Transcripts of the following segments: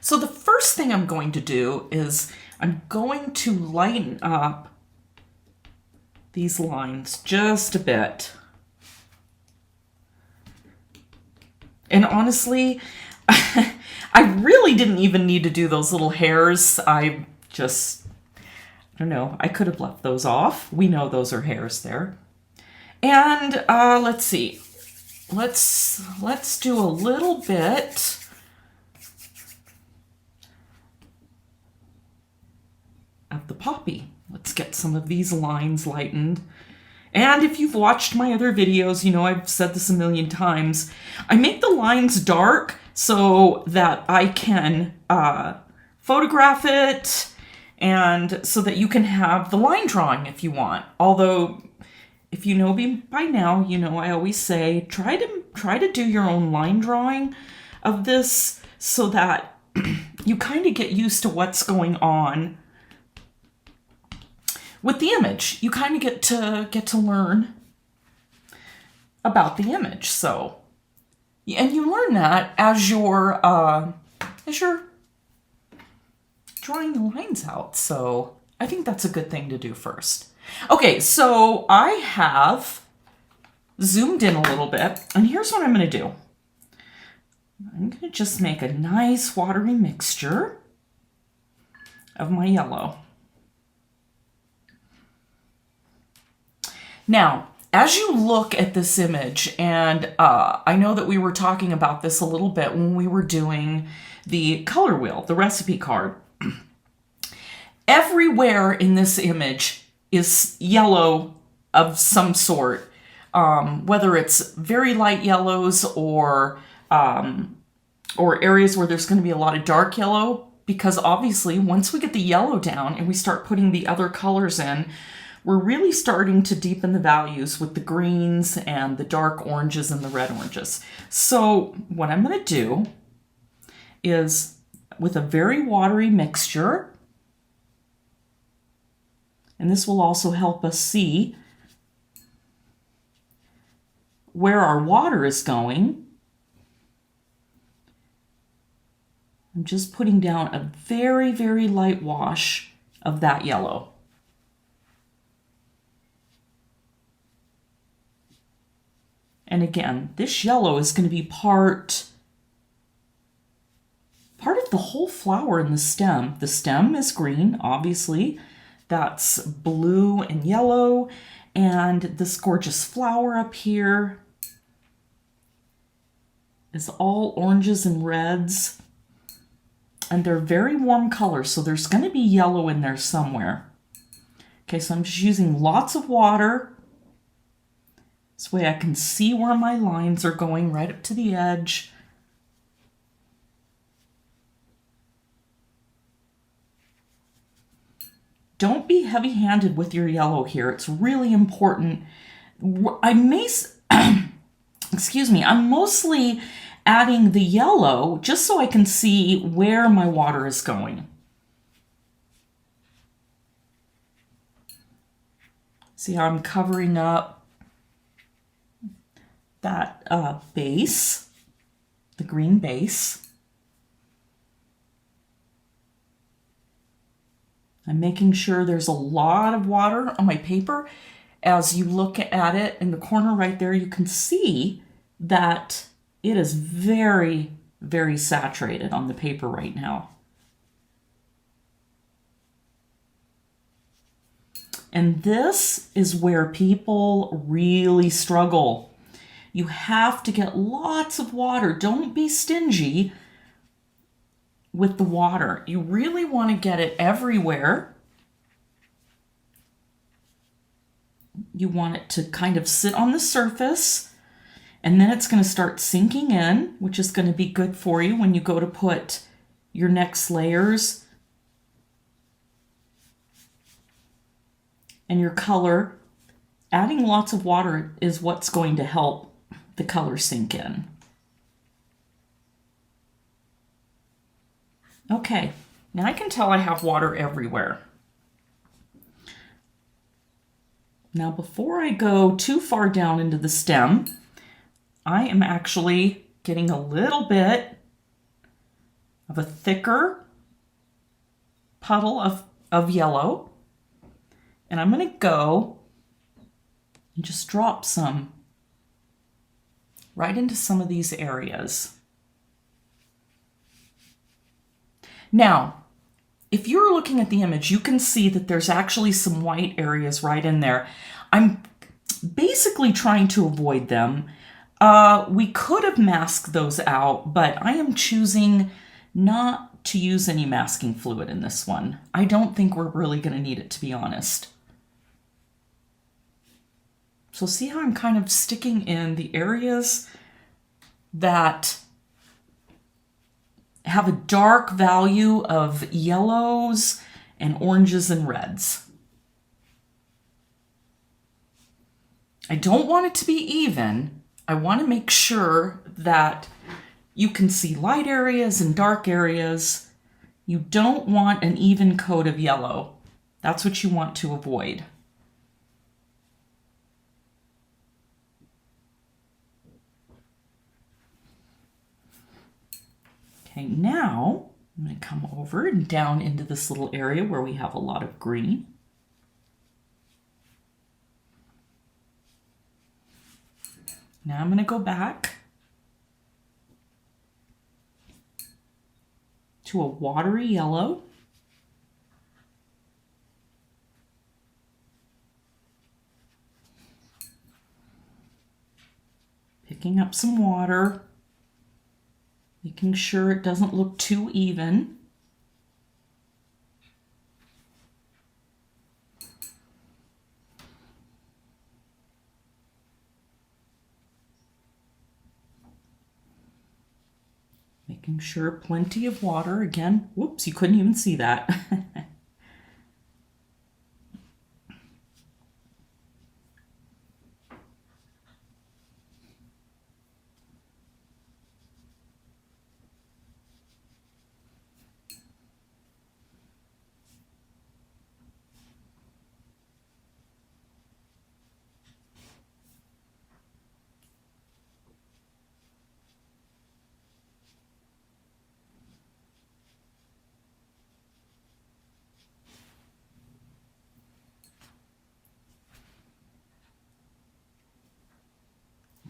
So the first thing I'm going to do is I'm going to lighten up these lines just a bit. And honestly, I really didn't even need to do those little hairs. I don't know, I could have left those off. We know those are hairs there. And let's see. Let's do a little bit of the poppy. Let's get some of these lines lightened. And if you've watched my other videos, you know I've said this a million times. I make the lines dark so that I can photograph it and so that you can have the line drawing if you want. Although, if you know me by now, you know I always say try to do your own line drawing of this so that you kind of get used to what's going on with the image. You kind of get to learn about the image. So, and you learn that as you're drawing the lines out. So I think that's a good thing to do first. Okay, so I have zoomed in a little bit, and here's what I'm going to do. I'm going to just make a nice watery mixture of my yellow. Now, as you look at this image, and I know that we were talking about this a little bit when we were doing the color wheel, the recipe card. Everywhere in this image is yellow of some sort, whether it's very light yellows or areas where there's going to be a lot of dark yellow, because obviously once we get the yellow down and we start putting the other colors in, we're really starting to deepen the values with the greens and the dark oranges and the red oranges. So what I'm going to do is, with a very watery mixture, and this will also help us see where our water is going, I'm just putting down a very, very light wash of that yellow. And again, this yellow is going to be part of the whole flower in the stem. The stem is green, obviously. That's blue and yellow. And this gorgeous flower up here is all oranges and reds. And they're very warm colors, so there's going to be yellow in there somewhere. Okay, so I'm just using lots of water. This way I can see where my lines are going right up to the edge. Don't be heavy-handed with your yellow here. It's really important. Excuse me, I'm mostly adding the yellow just so I can see where my water is going. See how I'm covering up that base, the green base. I'm making sure there's a lot of water on my paper. As you look at it in the corner right there, you can see that it is very, very saturated on the paper right now. And this is where people really struggle. You have to get lots of water. Don't be stingy with the water. You really want to get it everywhere. You want it to kind of sit on the surface, and then it's going to start sinking in, which is going to be good for you when you go to put your next layers and your color. Adding lots of water is what's going to help the color sink in. Okay, now I can tell I have water everywhere. Now before I go too far down into the stem, I am actually getting a little bit of a thicker puddle of yellow. And I'm going to go and just drop some right into some of these areas. Now, if you're looking at the image, you can see that there's actually some white areas right in there. I'm basically trying to avoid them. We could have masked those out, but I am choosing not to use any masking fluid in this one. I don't think we're really going to need it, to be honest. So see how I'm kind of sticking in the areas that have a dark value of yellows and oranges and reds. I don't want it to be even. I want to make sure that you can see light areas and dark areas. You don't want an even coat of yellow. That's what you want to avoid. Okay, now I'm going to come over and down into this little area where we have a lot of green. Now I'm going to go back to a watery yellow. Picking up some water, making sure it doesn't look too even. Making sure plenty of water. Again, whoops, you couldn't even see that.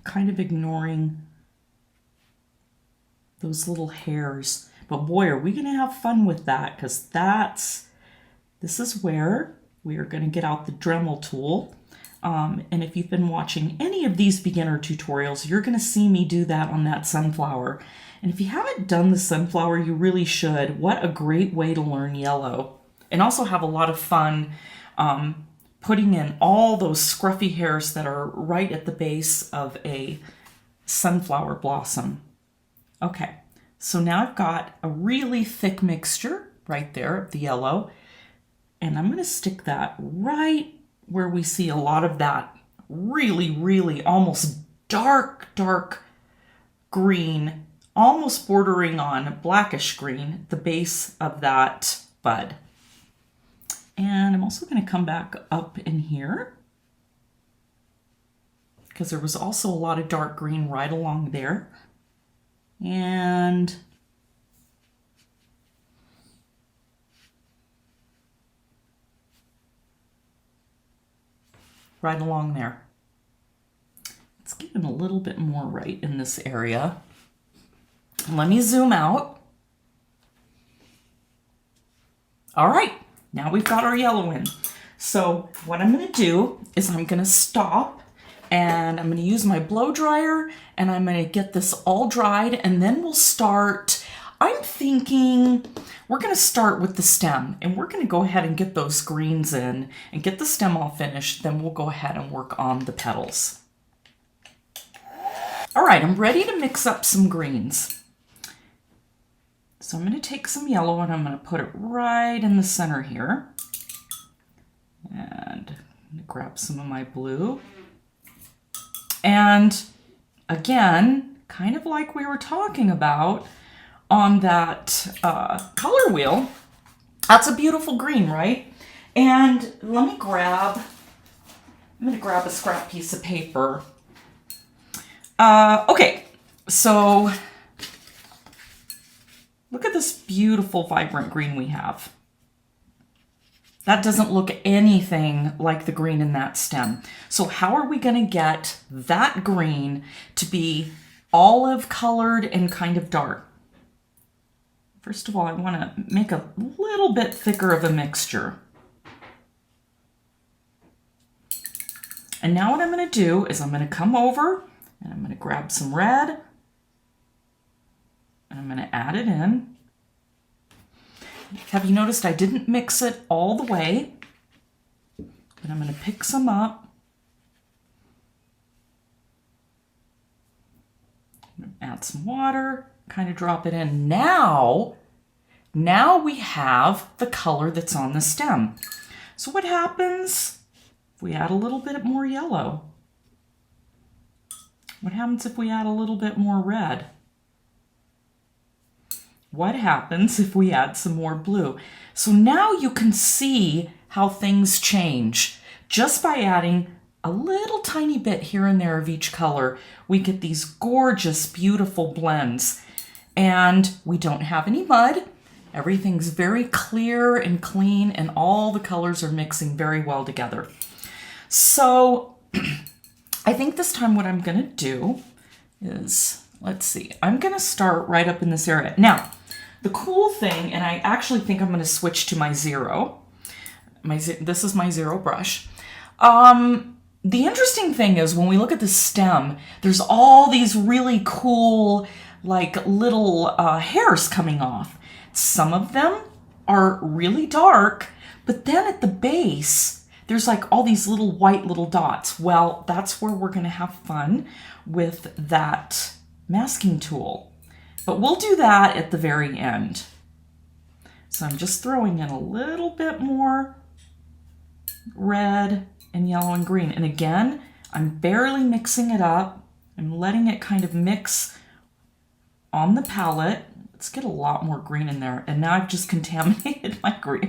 Kind of ignoring those little hairs. But boy, are we going to have fun with that, because this is where we are going to get out the Dremel tool. And if you've been watching any of these beginner tutorials, you're going to see me do that on that sunflower. And if you haven't done the sunflower, you really should. What a great way to learn yellow. And also have a lot of fun putting in all those scruffy hairs that are right at the base of a sunflower blossom. Okay, so now I've got a really thick mixture right there of the yellow, and I'm going to stick that right where we see a lot of that really, really almost dark green, almost bordering on blackish green at the base of that bud. And I'm also going to come back up in here because there was also a lot of dark green right along there. And right along there. Let's get in a little bit more right in this area. Let me zoom out. All right. Now we've got our yellow in. So what I'm going to do is I'm going to stop and I'm going to use my blow dryer and I'm going to get this all dried, and then we'll start. I'm thinking we're going to start with the stem, and we're going to go ahead and get those greens in and get the stem all finished. Then we'll go ahead and work on the petals. All right, I'm ready to mix up some greens. So I'm going to take some yellow and I'm going to put it right in the center here. And I'm going to grab some of my blue. And again, kind of like we were talking about on that color wheel, that's a beautiful green, right? And let me I'm going to grab a scrap piece of paper. Okay, so Look at this beautiful vibrant green we have. That doesn't look anything like the green in that stem. So how are we going to get that green to be olive colored and kind of dark? First of all, I want to make a little bit thicker of a mixture. And now what I'm going to do is I'm going to come over and I'm going to grab some red and I'm going to add it in. Have you noticed I didn't mix it all the way? But I'm going to pick some up. Add some water, kind of drop it in. Now we have the color that's on the stem. So what happens if we add a little bit more yellow? What happens if we add a little bit more red? What happens if we add some more blue? So now you can see how things change. Just by adding a little tiny bit here and there of each color, we get these gorgeous, beautiful blends. And we don't have any mud. Everything's very clear and clean, and all the colors are mixing very well together. So I think this time what I'm gonna do is, let's see, I'm gonna start right up in this area. Now, the cool thing, and I actually think I'm gonna switch to my zero. This is my zero brush. The interesting thing is when we look at the stem, there's all these really cool, like little hairs coming off. Some of them are really dark, but then at the base, there's like all these little white little dots. Well, that's where we're gonna have fun with that masking tool. But we'll do that at the very end. So I'm just throwing in a little bit more red and yellow and green. And again, I'm barely mixing it up. I'm letting it kind of mix on the palette. Let's get a lot more green in there. And now I've just contaminated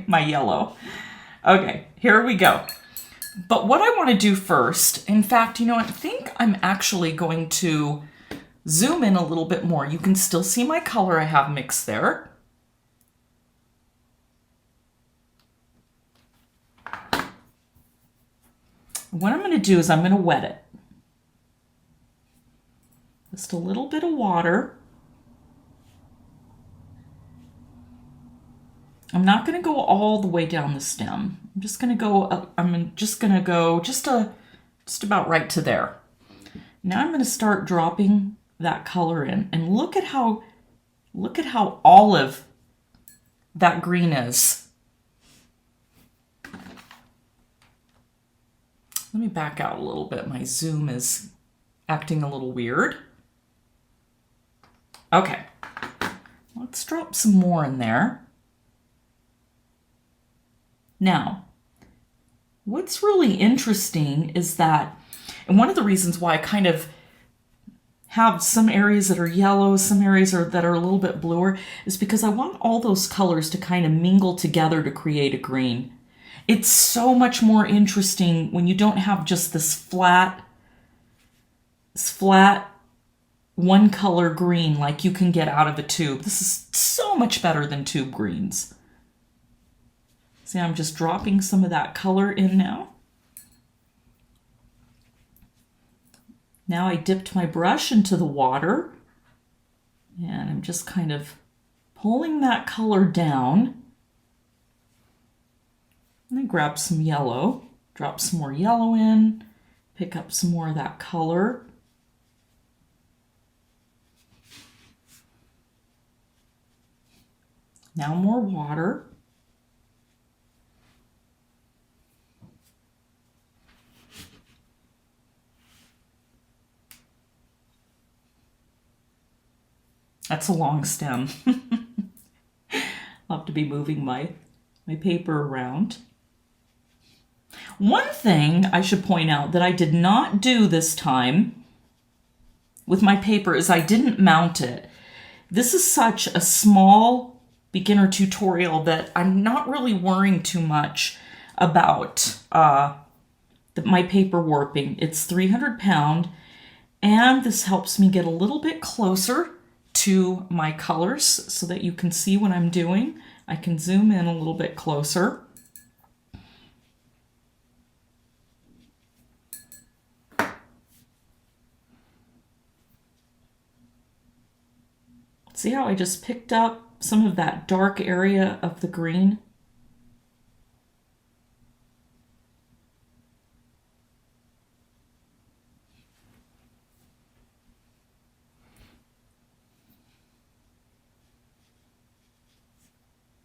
my yellow. Okay, here we go. But what I want to do first, in fact, you know what? I think I'm actually going to zoom in a little bit more. You can still see my color I have mixed there. What I'm going to do is I'm going to wet it. Just a little bit of water. I'm not going to go all the way down the stem. I'm just going to go up, just about right to there. Now I'm going to start dropping that color in, and look at how olive that green is. Let me back out a little bit. My zoom is acting a little weird. Okay, let's drop some more in there. Now, what's really interesting is that, and one of the reasons why I kind of have some areas that are yellow, some areas that are a little bit bluer, is because I want all those colors to kind of mingle together to create a green. It's so much more interesting when you don't have just this flat one color green like you can get out of a tube. This is so much better than tube greens. See, I'm just dropping some of that color in now. Now I dipped my brush into the water and I'm just kind of pulling that color down. And then grab some yellow, drop some more yellow in, pick up some more of that color. Now more water. That's a long stem. I'll have to be moving my paper around. One thing I should point out that I did not do this time with my paper is I didn't mount it. This is such a small beginner tutorial that I'm not really worrying too much about my paper warping. It's 300 pound, and this helps me get a little bit closer to my colors so that you can see what I'm doing. I can zoom in a little bit closer. See how I just picked up some of that dark area of the green?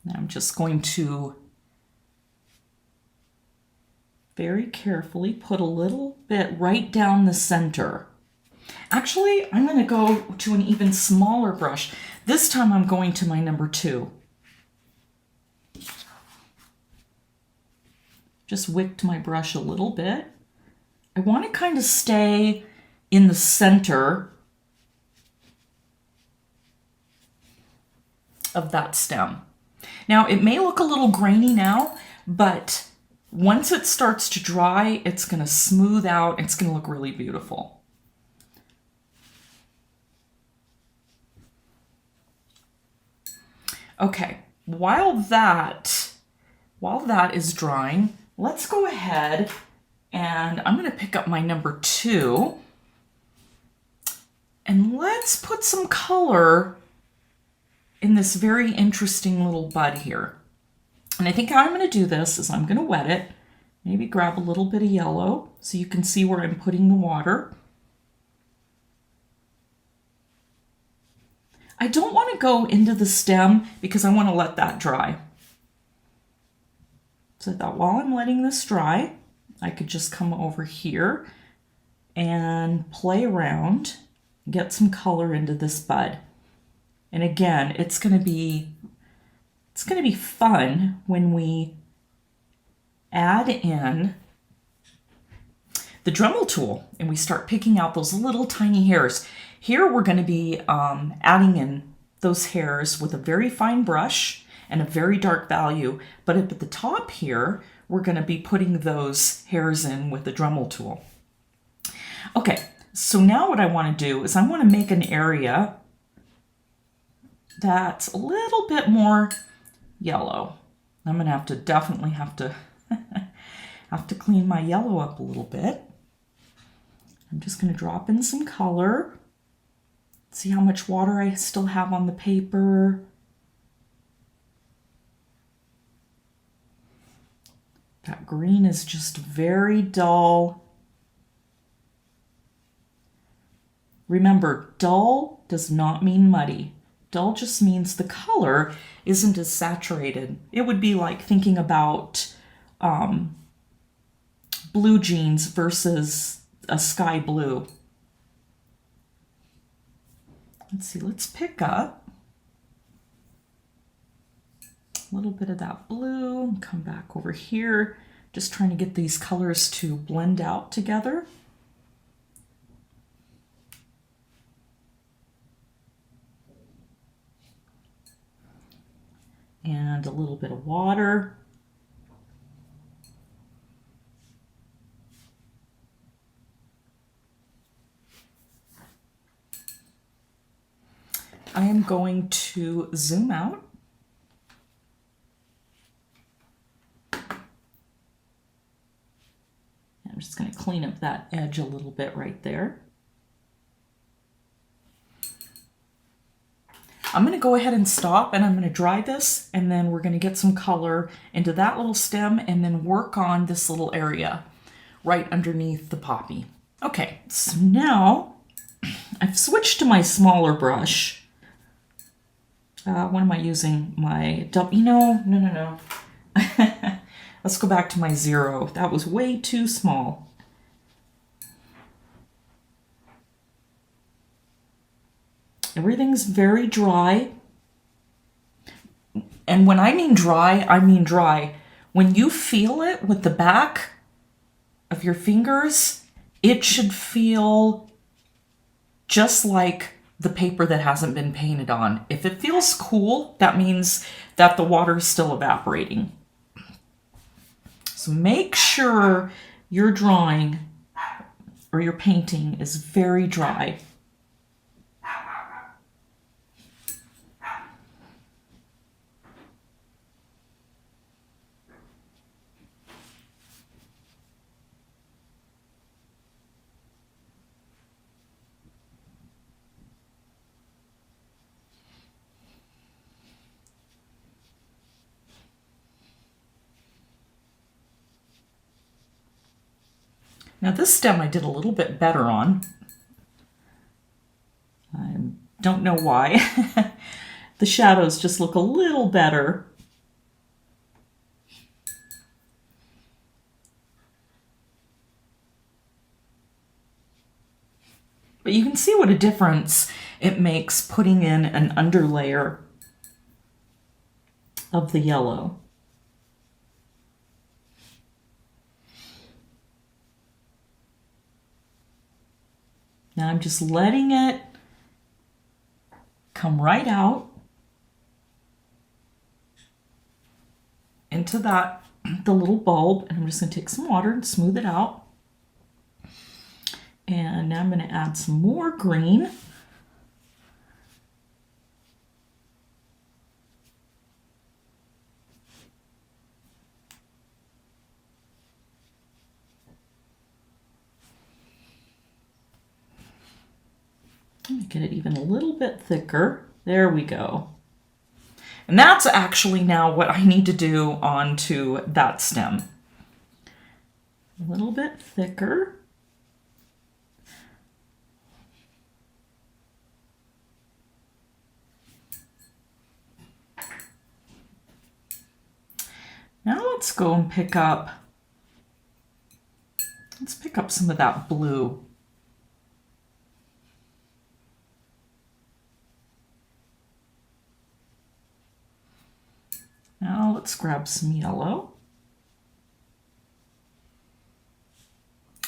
Now I'm just going to very carefully put a little bit right down the center. Actually, I'm going to go to an even smaller brush. This time I'm going to my number 2. Just wicked my brush a little bit. I want to kind of stay in the center of that stem. Now, it may look a little grainy now, but once it starts to dry, it's going to smooth out. It's going to look really beautiful. Okay, while that is drying, let's go ahead and I'm going to pick up my number 2 and let's put some color in this very interesting little bud here. And I think how I'm going to do this is I'm going to wet it, maybe grab a little bit of yellow so you can see where I'm putting the water. I don't want to go into the stem because I want to let that dry. So I thought while I'm letting this dry, I could just come over here and play around, get some color into this bud. And again, it's going to be fun when we add in the Dremel tool and we start picking out those little tiny hairs. Here we're going to be adding in those hairs with a very fine brush and a very dark value, but up at the top here, we're going to be putting those hairs in with the Dremel tool. Okay, so now what I want to do is I want to make an area that's a little bit more yellow. I'm going to definitely have to clean my yellow up a little bit. I'm just going to drop in some color. See how much water I still have on the paper. That green is just very dull. Remember, dull does not mean muddy. Dull just means the color isn't as saturated. It would be like thinking about blue jeans versus a sky blue. Let's see, let's pick up a little bit of that blue and come back over here. Just trying to get these colors to blend out together. And a little bit of water. I am going to zoom out. I'm just going to clean up that edge a little bit right there. I'm going to go ahead and stop and I'm going to dry this and then we're going to get some color into that little stem and then work on this little area right underneath the poppy. Okay, so now I've switched to my smaller brush. What am I using? No. Let's go back to my 0. That was way too small. Everything's very dry. And when I mean dry, I mean dry. When you feel it with the back of your fingers, it should feel just like the paper that hasn't been painted on. If it feels cool, that means that the water is still evaporating. So make sure your drawing or your painting is very dry. Now this stem I did a little bit better on. I don't know why. The shadows just look a little better. But you can see what a difference it makes putting in an underlayer of the yellow. Now I'm just letting it come right out into the little bulb, and I'm just going to take some water and smooth it out. And now I'm going to add some more green. Get it even a little bit thicker. There we go. And that's actually now what I need to do onto that stem. A little bit thicker. Now let's go and pick up some of that blue. Now let's grab some yellow.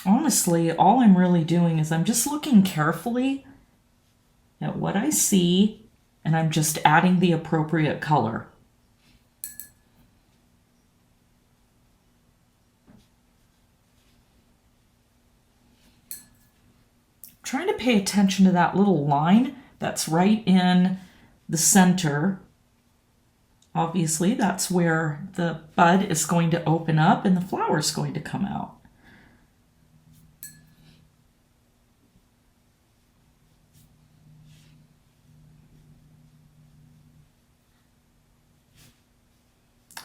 Honestly, all I'm really doing is I'm just looking carefully at what I see, and I'm just adding the appropriate color. Trying to pay attention to that little line that's right in the center. Obviously, that's where the bud is going to open up and the flower is going to come out.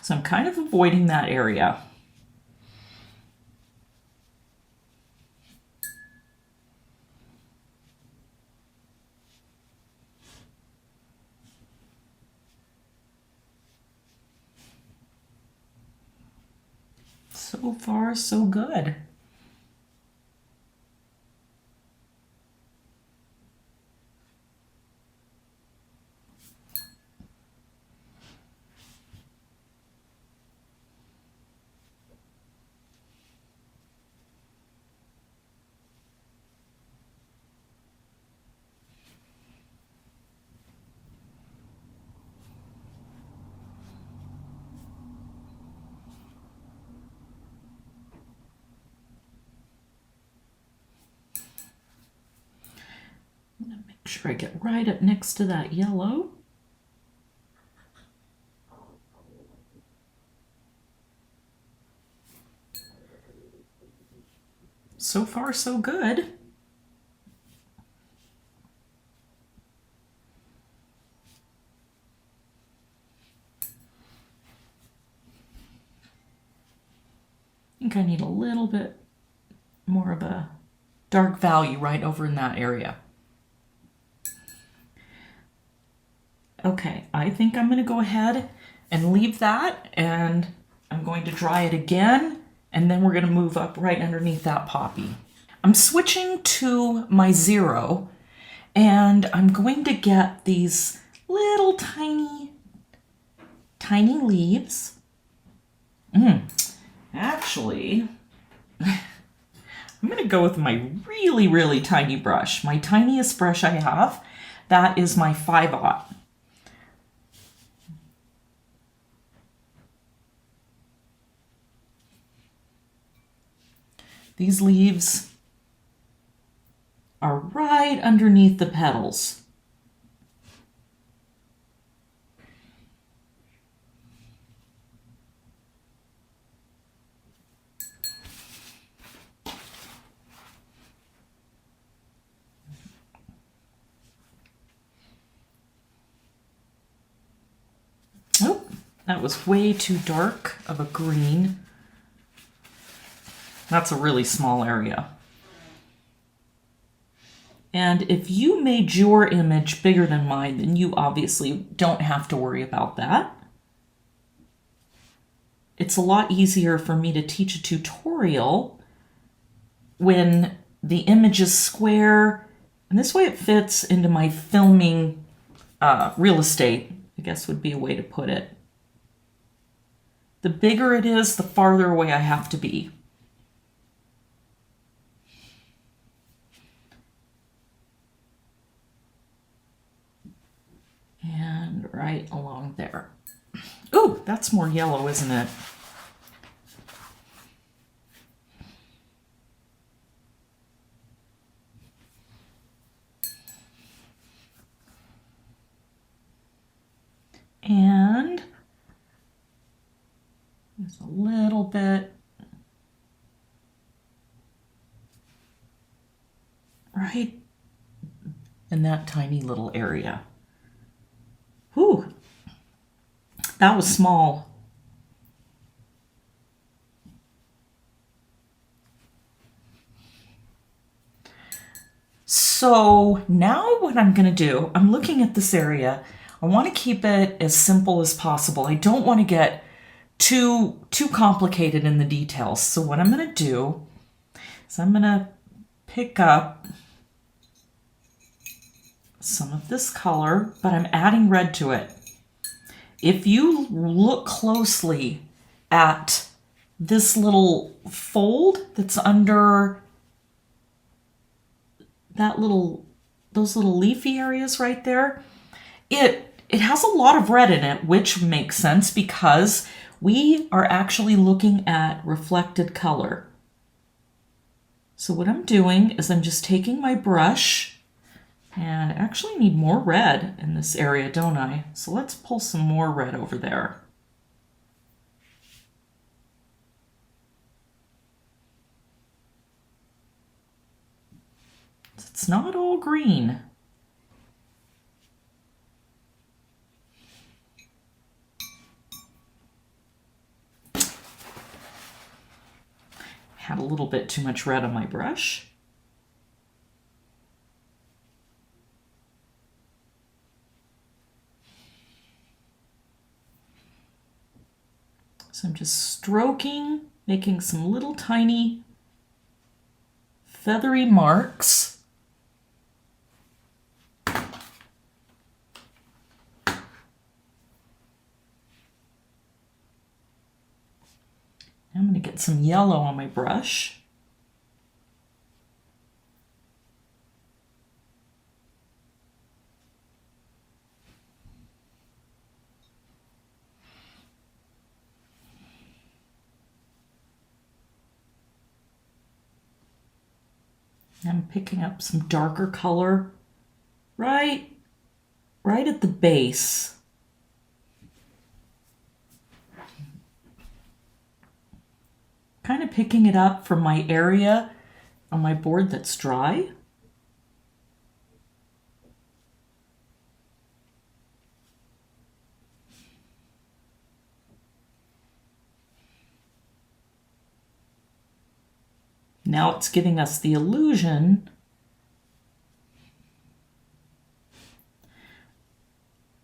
So I'm kind of avoiding that area. So far, so good. Make sure I get right up next to that yellow. So far, so good. I think I need a little bit more of a dark value right over in that area. Okay, I think I'm going to go ahead and leave that, and I'm going to dry it again, and then we're going to move up right underneath that poppy. I'm switching to my 0, and I'm going to get these little tiny leaves. Actually, I'm going to go with my really, really tiny brush. My tiniest brush I have, that is my 5/0. These leaves are right underneath the petals. Oh, that was way too dark of a green. That's a really small area. And if you made your image bigger than mine, then you obviously don't have to worry about that. It's a lot easier for me to teach a tutorial when the image is square, and this way it fits into my filming real estate, I guess would be a way to put it. The bigger it is, the farther away I have to be. And right along there. Ooh, that's more yellow, isn't it? And there's a little bit right in that tiny little area. Whew, that was small. So now what I'm going to do, I'm looking at this area. I want to keep it as simple as possible. I don't want to get too complicated in the details. So what I'm going to do is I'm going to pick up some of this color, but I'm adding red to it. If you look closely at this little fold that's under those little leafy areas right there, it has a lot of red in it, which makes sense because we are actually looking at reflected color. So what I'm doing is I'm just taking my brush, and I actually need more red in this area, don't I? So let's pull some more red over there. It's not all green. Had a little bit too much red on my brush. So I'm just stroking, making some little tiny feathery marks. I'm going to get some yellow on my brush. I'm picking up some darker color right at the base. Kind of picking it up from my area on my board that's dry. Now it's giving us the illusion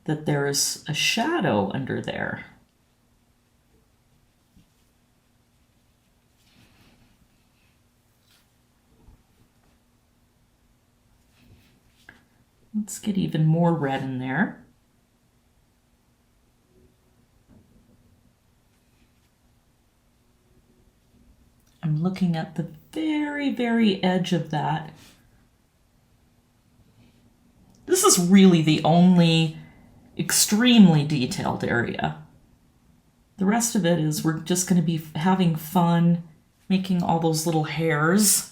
that there's a shadow under there. Let's get even more red in there. I'm looking at the very, very edge of that. This is really the only extremely detailed area. The rest of it is we're just going to be having fun making all those little hairs.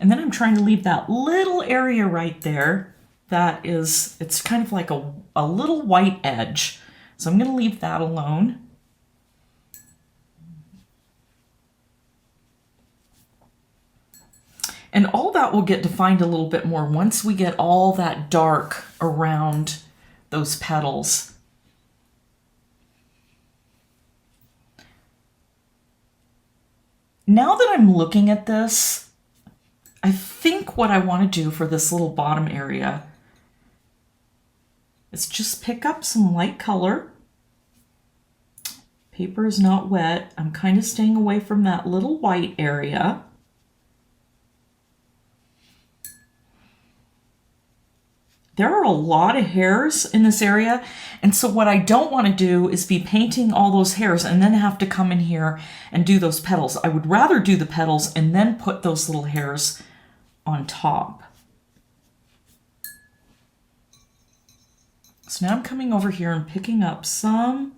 And then I'm trying to leave that little area right there that is, it's kind of like a little white edge. So I'm going to leave that alone. And all that will get defined a little bit more once we get all that dark around those petals. Now that I'm looking at this, I think what I want to do for this little bottom area is just pick up some light color. Paper is not wet. I'm kind of staying away from that little white area. There are a lot of hairs in this area, and so what I don't want to do is be painting all those hairs and then have to come in here and do those petals. I would rather do the petals and then put those little hairs on top. So now I'm coming over here and picking up some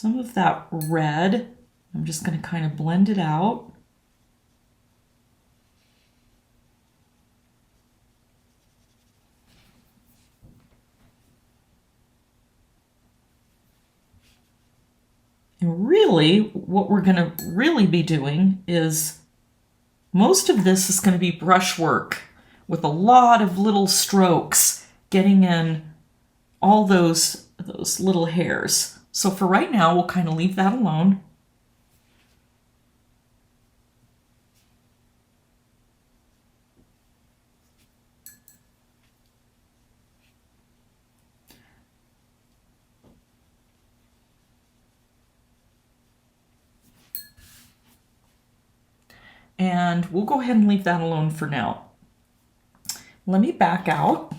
of that red. I'm just going to kind of blend it out. And really, what we're going to really be doing is most of this is going to be brushwork with a lot of little strokes getting in all those little hairs. So for right now, we'll kind of leave that alone. And we'll go ahead and leave that alone for now. Let me back out.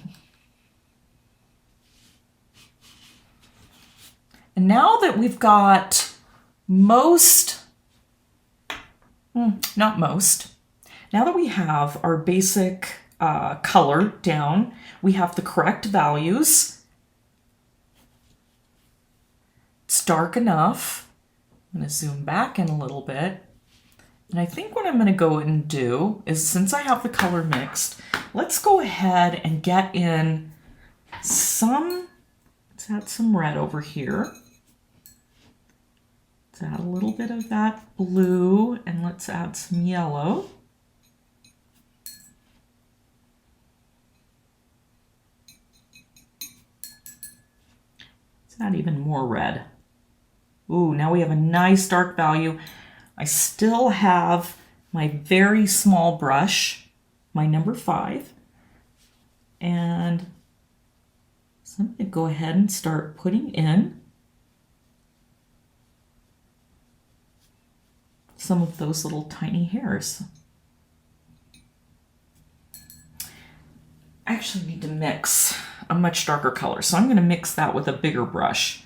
And now that we've got most, not most, now that we have our basic color down, we have the correct values. It's dark enough. I'm going to zoom back in a little bit. And I think what I'm going to go and do is, since I have the color mixed, let's go ahead and get in some, let's add some red over here. Let's add a little bit of that blue, and let's add some yellow. Let's add even more red. Ooh, now we have a nice dark value. I still have my very small brush, my number 5, and so I'm going to go ahead and start putting in some of those little tiny hairs. I actually need to mix a much darker color, so I'm going to mix that with a bigger brush.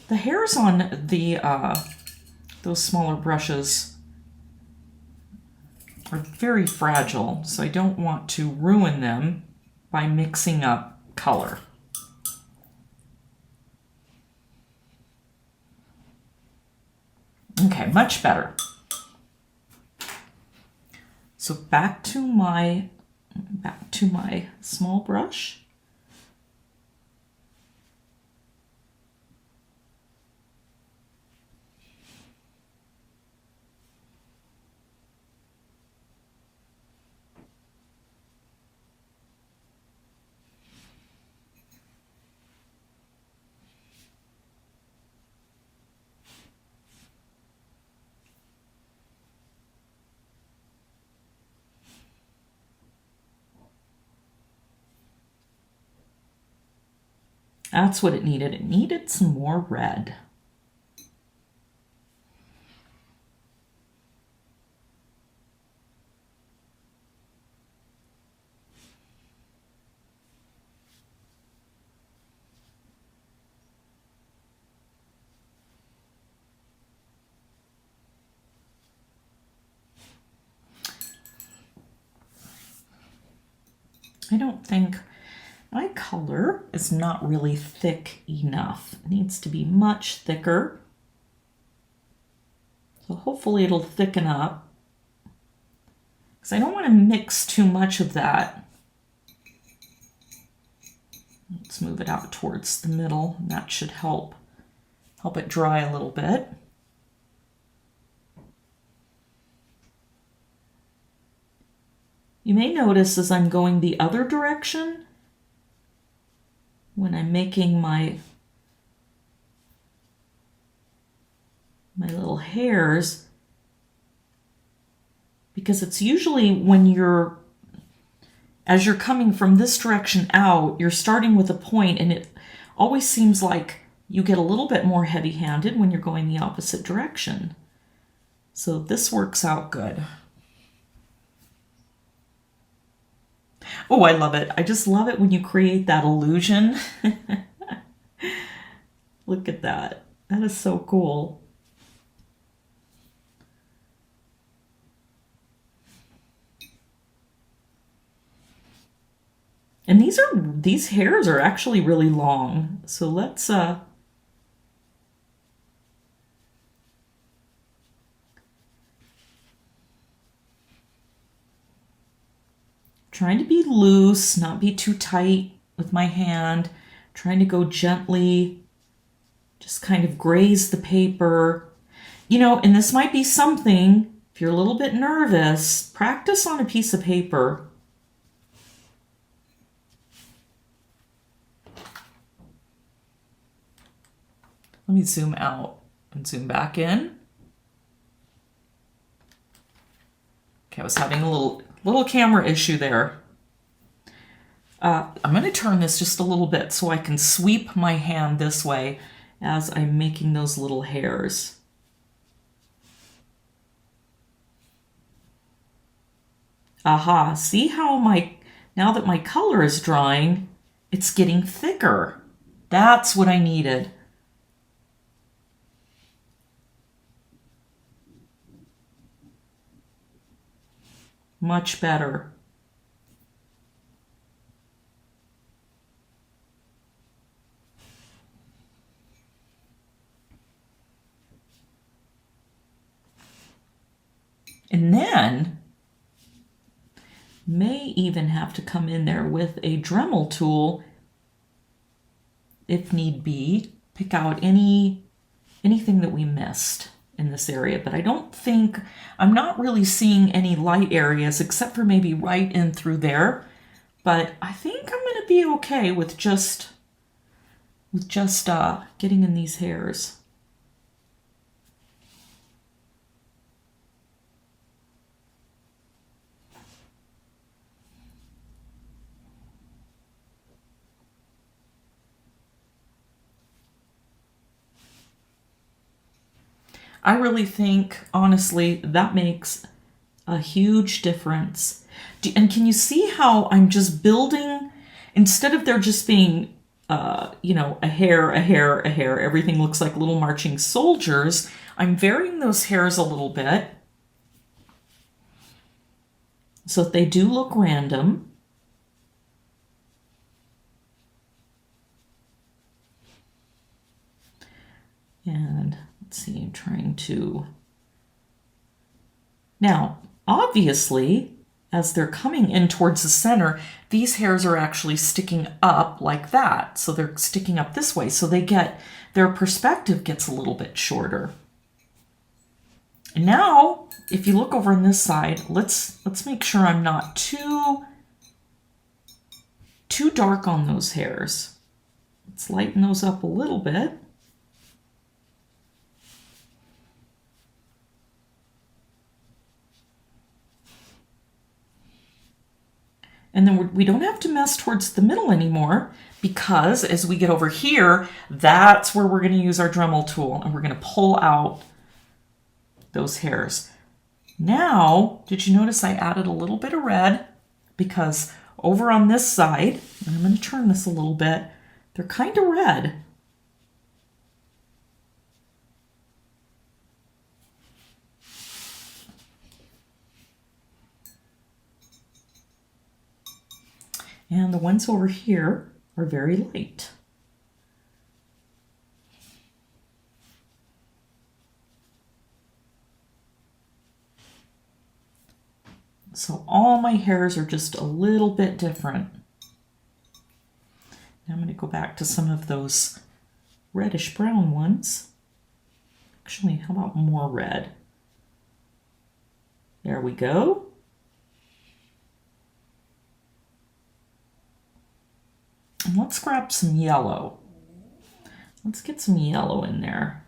The hairs on the those smaller brushes are very fragile, so I don't want to ruin them by mixing up color. Okay, much better. So back to my small brush. That's what it needed. It needed some more red. I don't think my color is not really thick enough. It needs to be much thicker. So hopefully it'll thicken up, because I don't want to mix too much of that. Let's move it out towards the middle, and that should help it dry a little bit. You may notice as I'm going the other direction, when I'm making my little hairs, because it's usually when as you're coming from this direction out, you're starting with a point, and it always seems like you get a little bit more heavy-handed when you're going the opposite direction. So this works out good. Oh, I love it. I just love it when you create that illusion. Look at that. That is so cool. And these hairs are actually really long. So let's trying to be loose, not be too tight with my hand, trying to go gently, just kind of graze the paper. You know, and this might be something, if you're a little bit nervous, practice on a piece of paper. Let me zoom out and zoom back in. Okay, I was having a little camera issue there. I'm going to turn this just a little bit so I can sweep my hand this way as I'm making those little hairs. Aha, see how now that my color is drying, it's getting thicker. That's what I needed. Much better. And then, may even have to come in there with a Dremel tool, if need be, pick out anything that we missed in this area. But I'm not really seeing any light areas except for maybe right in through there. But I think I'm going to be okay with just getting in these hairs. I really think, honestly, that makes a huge difference. And can you see how I'm just building, instead of there just being, you know, a hair, everything looks like little marching soldiers, I'm varying those hairs a little bit so that they do look random. And let's see, I'm trying to... Now, obviously, as they're coming in towards the center, these hairs are actually sticking up like that. So they're sticking up this way. So their perspective gets a little bit shorter. And now, if you look over on this side, let's make sure I'm not too dark on those hairs. Let's lighten those up a little bit. And then we don't have to mess towards the middle anymore, because as we get over here, that's where we're going to use our Dremel tool, and we're going to pull out those hairs. Now, did you notice I added a little bit of red? Because over on this side, and I'm going to turn this a little bit, they're kind of red. And the ones over here are very light. So all my hairs are just a little bit different. Now I'm going to go back to some of those reddish brown ones. Actually, how about more red? There we go. And let's grab some yellow. Let's get some yellow in there.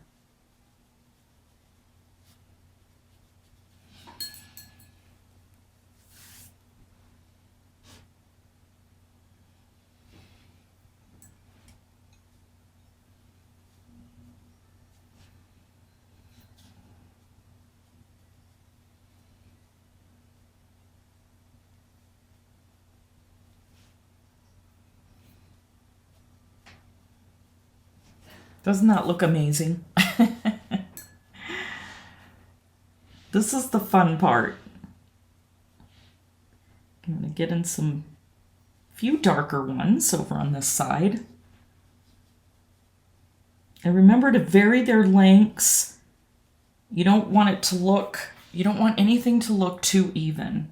Doesn't that look amazing? This is the fun part. I'm going to get in some few darker ones over on this side. And remember to vary their lengths. You don't want it to look, you don't want anything to look too even.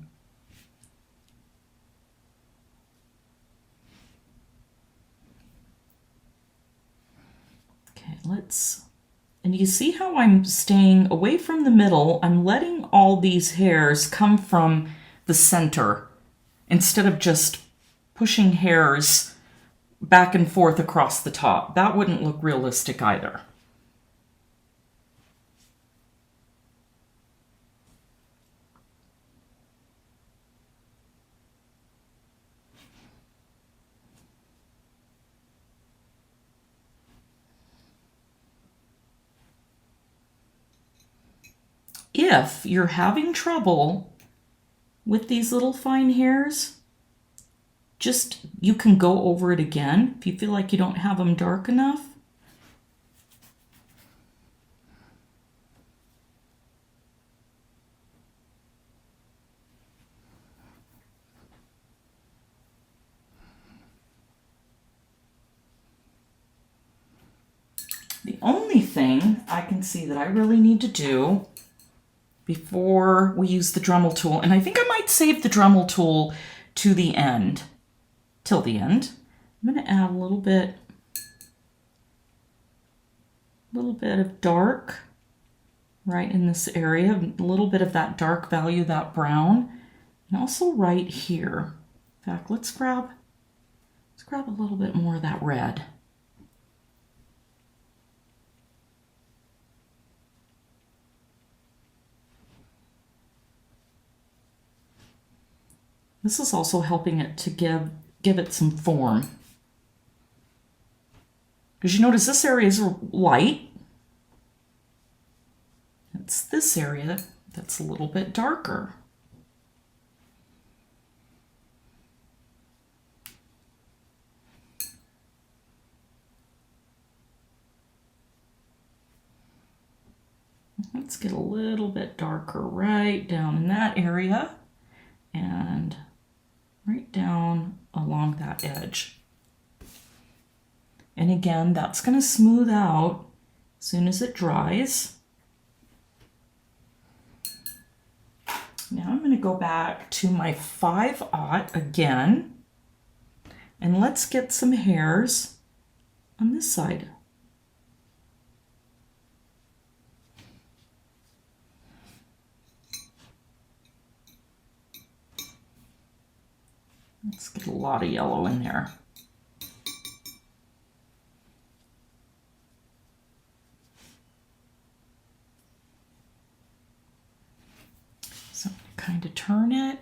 Okay, and you see how I'm staying away from the middle? I'm letting all these hairs come from the center instead of just pushing hairs back and forth across the top. That wouldn't look realistic either. If you're having trouble with these little fine hairs, you can go over it again if you feel like you don't have them dark enough. The only thing I can see that I really need to do before we use the Dremel tool, and I think I might save the Dremel tool to the end, till the end. I'm going to add a little bit of dark right in this area, a little bit of that dark value, that brown, and also right here. In fact, let's grab a little bit more of that red. This is also helping it to give it some form. Because you notice this area is light. It's this area that's a little bit darker. Let's get a little bit darker right down in that area and right down along that edge. And again, that's going to smooth out as soon as it dries. Now I'm going to go back to my 5/0 again, and let's get some hairs on this side. Let's get a lot of yellow in there. So kind of turn it.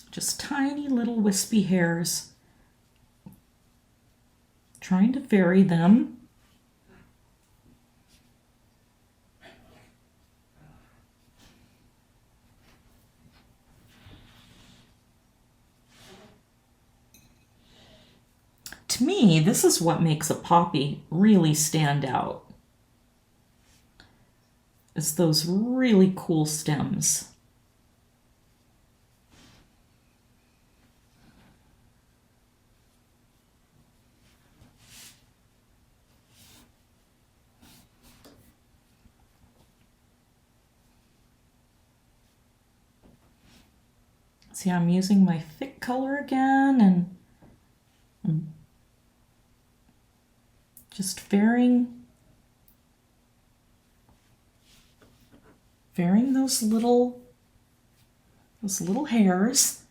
Just tiny little wispy hairs. Trying to vary them. To me, this is what makes a poppy really stand out. It's those really cool stems. See, I'm using my thick color again, and I'm just varying those little hairs.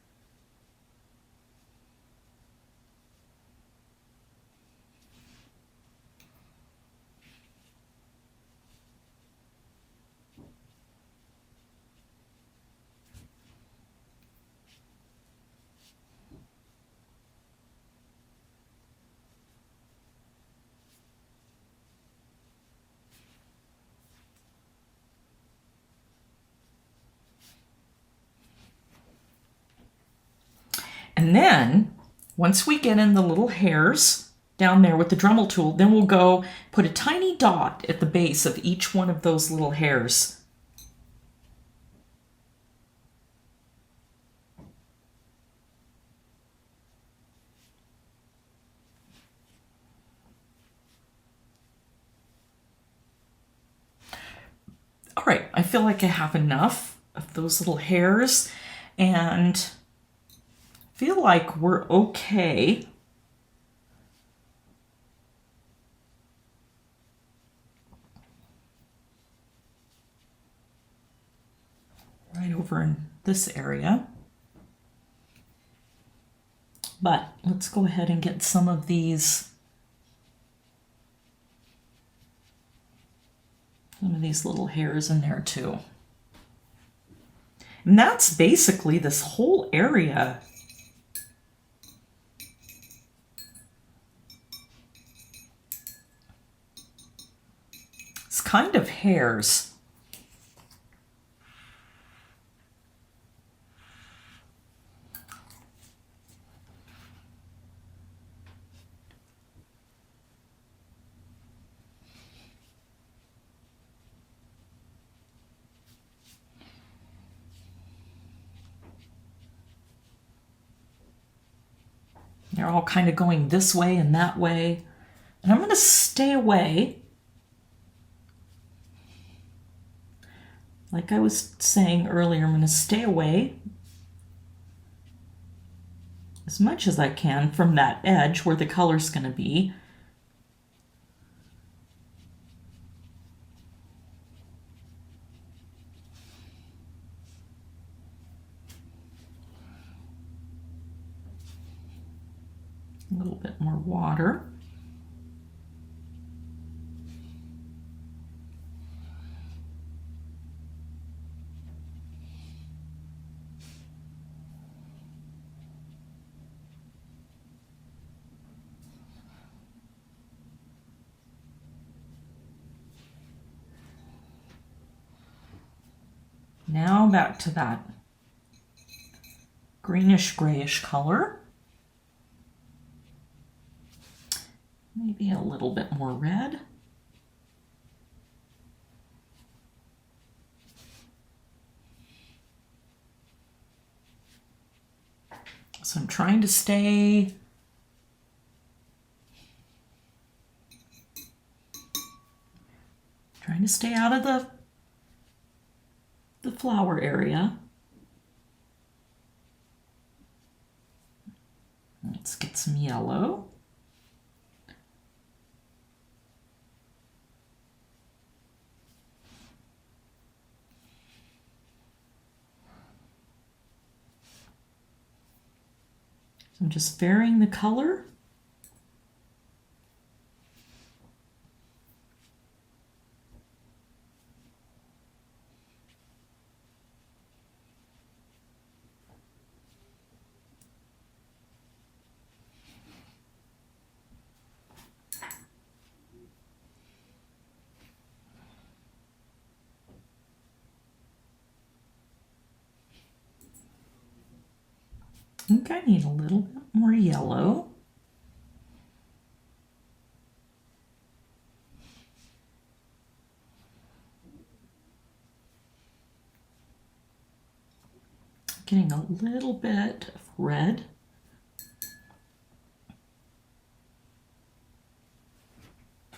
And then, once we get in the little hairs down there with the Dremel tool, then we'll go put a tiny dot at the base of each one of those little hairs. All right, I feel like I have enough of those little hairs, and feel like we're okay. Right over in this area. But let's go ahead and get some of these little hairs in there too. And that's basically this whole area. It's kind of hairs. They're all kind of going this way and that way. And I'm going to stay away. Like I was saying earlier, I'm going to stay away as much as I can from that edge where the color's going to be. A little bit more water. Now back to that greenish grayish color. Maybe a little bit more red. So I'm trying to stay out of the flower area. Let's get some yellow. So I'm just varying the color. I think I need a little bit more yellow. Getting a little bit of red.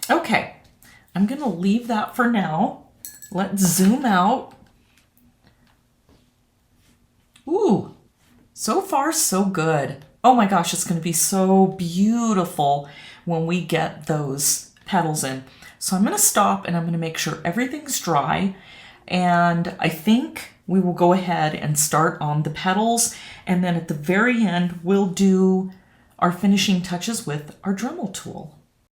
Okay, I'm going to leave that for now. Let's zoom out. Ooh, So far, so good. Oh my gosh, it's going to be so beautiful when we get those petals in. So I'm going to stop and I'm going to make sure everything's dry. And I think we will go ahead and start on the petals. And then at the very end, we'll do our finishing touches with our Dremel tool.